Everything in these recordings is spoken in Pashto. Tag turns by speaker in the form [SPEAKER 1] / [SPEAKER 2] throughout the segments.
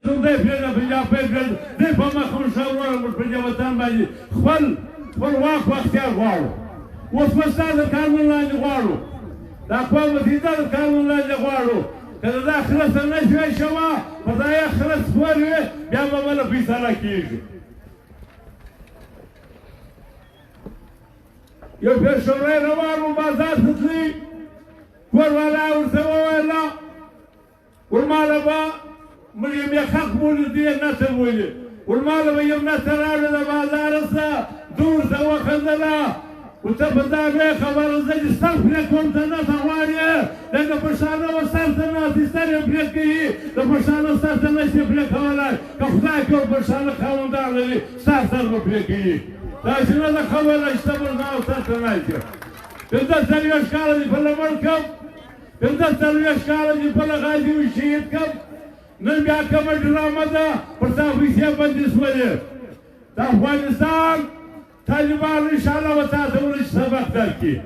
[SPEAKER 1] دی پرېږده پنجابی پرېږده دی په مخ موږ ښه وروړه موږ په دې وطن باندې خپل واک په اختیار غواړو اوس به ستا د قانون لاندې غواړو د اقوام متحده د قانون لاندې غواړو که د دا خلص نه شوی شوه په دا یې خلص خور وي بیا به بله فیصله کېږي یو پېښوری روان و بازار ته تلي کور والا ورته وویله ورماله به موږ یم یې حق بولي دوی یې نته بولي ورماله به یو نته راوړې د بازاره څه ده ورته وخندله ورته په دا لویه خبره زه دې سر پرې کوم ته نته غواړې لکه پښتانه به سر ته ناستې سر یې پرې کوي د پښتانه سر ته نه شي پرې کولی که خدای کور پښتانه خاوندان لري سر به پرې کوي داسې نه ده خبره چې ته به زما او سر ته نه شي 15 کاله دې په لمړ کړم 15 کاله دې په غازي و شهید کړم نن بیا کومه ډرامه ده پر تا پیسې بندې شولې د افغانستان طالبان انشاءالله به تا ته ولې سبق درکړي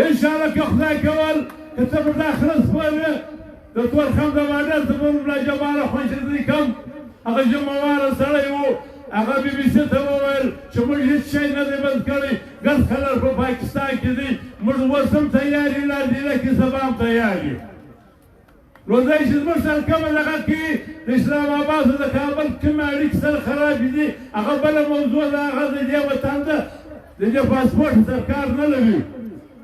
[SPEAKER 1] انشاءالله که خدای کول که ته به دا خلص پوهوې د تورخم د بادر ته به ملا جباره خوشحدي کړم هغه ژمواره سړی و هغه بي بي سي ته وویل چې موږ هېڅ شی نه دی بند کړی ګرد کلر په پاکستان کې دی موږ اوس هم تیار یو لاندېله کې سبا هم تیار یو نو دی چې زموږ سره کومه دغه کې د اسلام آباد او د کابل کومې اړیکې سره خرابې دي هغه بله موضوع ده هغه د دې وطن ده د دې پاسپورټ سرکار نه لري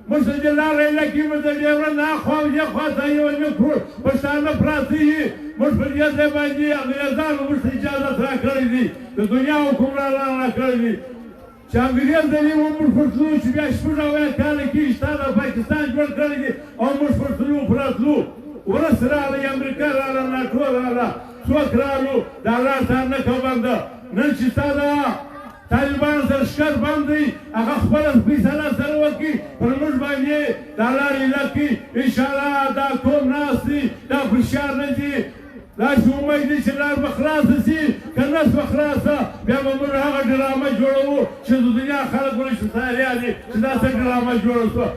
[SPEAKER 1] موږ د دې لارې لکې موږ د ډیورنډ هاخوا او دې خوا ته یو کړو پښتانه پراته دي موږ په دې ځای باندې انګریزانو موږ ته اجازت راکړی دي د دنیا حکمرانانو راکړی دي چې انګریز د دې موږ پر تلو چې بیا شپږ اویا کاله کېږي ستا د پاکستان جوړ کړی دي او موږ پر تلو پر راتلو ورس راغله امریکا راغله ناټو راغله څوک رالو د الله سره نه کوبنده نن چې ستا د طالبان سره ښکر بند دی هغه خپله فیصله سره وکړي پر موږ باندې دا لارې لکړي انشاءالله دا قوم ناست دي دا هوښیار نه دي داسې امید دی چې لار به خلاصه شي که نس به خلاصه بیا به موږ هغه ډرامه جوړوو چې د دنیا خلک ورشي ساریان دي چې داسې ډرامه جوړه شوه